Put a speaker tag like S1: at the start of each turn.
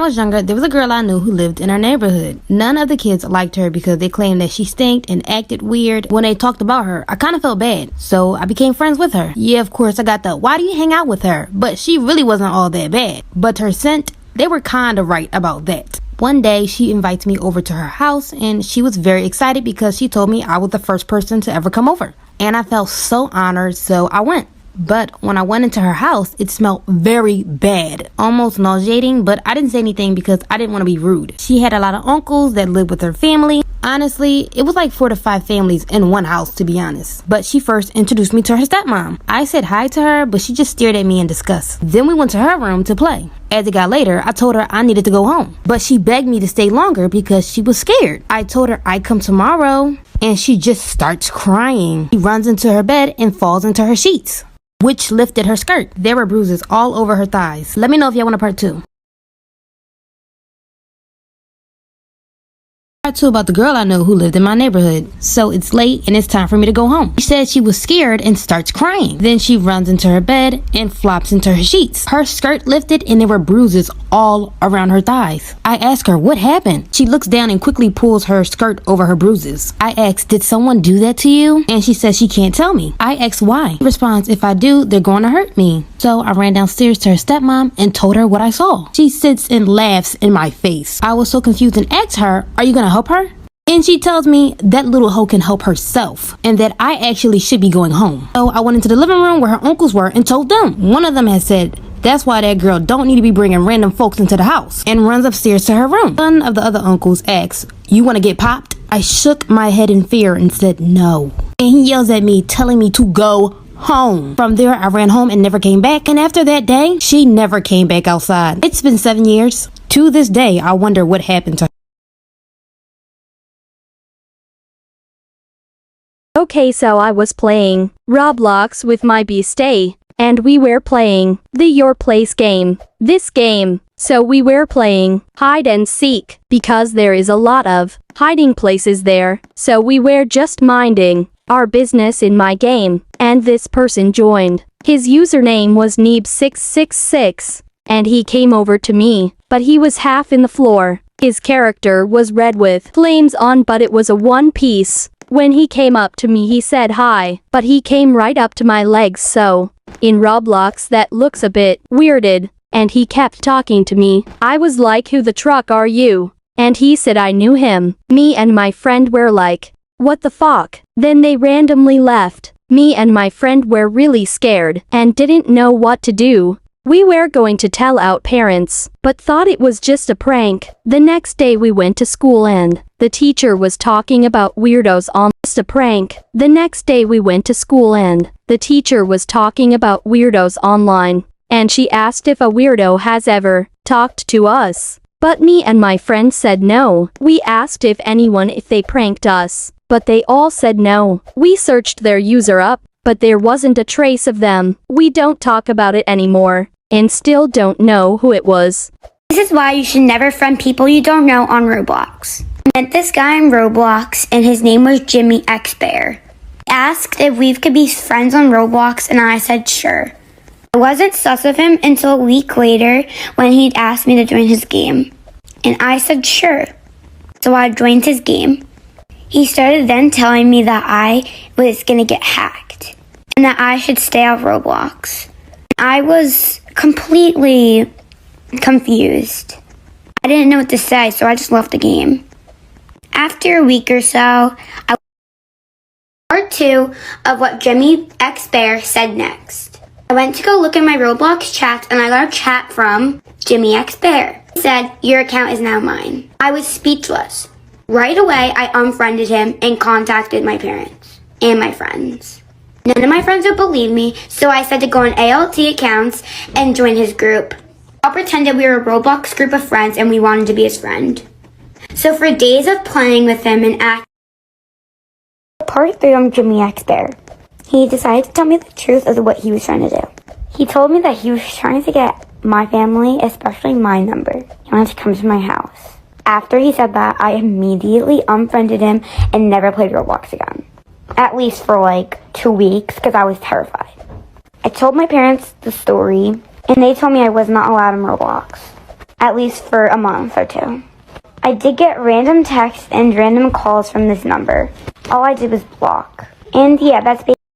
S1: I was younger, there was a girl I knew who lived in our neighborhood. None of the kids liked her because they claimed that she stank and acted weird. When they talked about her, I kind of felt bad, so I became friends with her. Yeah, of course, I got the, why do you hang out with her? But she really wasn't all that bad. But her scent, they were kind of right about that. One day, she invites me over to her house, and she was very excited because she told me I was the first person to ever come over. And I felt so honored, so I went. But when I went into her house, it smelled very bad, almost nauseating, but I didn't say anything because I didn't want to be rude. She had a lot of uncles that lived with her family. Honestly, it was like 4 to 5 families in one house, to be honest. But she first introduced me to her stepmom. I said hi to her, but she just stared at me in disgust. Then we went to her room to play. As it got later, I told her I needed to go home. But she begged me to stay longer because she was scared. I told her I'd come tomorrow, and she just starts crying. She runs into her bed and falls into her sheets, which lifted her skirt. There were bruises all over her thighs. Let me know if y'all want a part 2. Part 2 about the girl I know who lived in my neighborhood. So it's late and it's time for me to go home. She said she was scared and starts crying. Then she runs into her bed and flops into her sheets. Her skirt lifted and there were bruises all around her thighs. I ask her what happened. She looks down and quickly pulls her skirt over her bruises. I ask, did someone do that to you? And she says she can't tell me. I ask why. She responds, if I do, they're going to hurt me. So I ran downstairs to her stepmom and told her what I saw. She sits and laughs in my face. I was so confused and asked her, are you gonna help her? And she tells me that little hoe can help herself and that I actually should be going home. So I went into the living room where her uncles were and told them. One of them had said, that's why that girl don't need to be bringing random folks into the house, and runs upstairs to her room. One of the other uncles asks, you want to get popped? I shook my head in fear and said no. And he yells at me, telling me to go home. From there, I ran home and never came back. And after that day, she never came back outside. It's been 7 years. To this day, I wonder what happened to her.
S2: Okay, so I was playing Roblox with my bestie, and we were playing the Your Place game. This game, so we were playing hide and seek, because there is a lot of hiding places there, so we were just minding our business in my game, and this person joined. His username was Neeb666, and he came over to me, but he was half in the floor. His character was red with flames on, but it was a one piece. When he came up to me, he said hi, but he came right up to my legs, so in Roblox that looks a bit weirded, and he kept talking to me. I was like, who the truck are you? And he said I knew him. Me and my friend were like, what the fuck? Then they randomly left. Me and my friend were really scared and didn't know what to do. We were going to tell our parents, but thought it was just a prank. The next day we went to school and the teacher was talking about weirdos on just a prank. The next day we went to school and the teacher was talking about weirdos online, and she asked if a weirdo has ever talked to us. But me and my friend said no. We asked if they pranked us, but they all said no. We searched their user up, but there wasn't a trace of them. We don't talk about it anymore, and still don't know who it was.
S3: This is why you should never friend people you don't know on Roblox. I met this guy in Roblox, and his name was Jimmy X Bear. He asked if we could be friends on Roblox, and I said sure. I wasn't sus of him until a week later when he'd asked me to join his game, and I said sure. So I joined his game. He started then telling me that I was gonna get hacked and that I should stay off Roblox. I was completely confused. I didn't know what to say, so I just left the game. After a week or so, I part 2 of what Jimmy X Bear said next. I went to go look at my Roblox chat, and I got a chat from Jimmy X Bear. He said, your account is now mine. I was speechless. Right away, I unfriended him and contacted my parents and my friends. None of my friends would believe me, so I said to go on ALT accounts and join his group. I'll pretend that we were a Roblox group of friends and we wanted to be his friend. So for days of playing with him and acting. Part 3 on Jimmy X Bear. He decided to tell me the truth of what he was trying to do. He told me that he was trying to get my family, especially my number. He wanted to come to my house. After he said that, I immediately unfriended him and never played Roblox again. At least for like 2 weeks, because I was terrified. I told my parents the story, and they told me I was not allowed in Roblox. at least for a month or two. I did get random texts and random calls from this number. All I did was block. And yeah, that's basically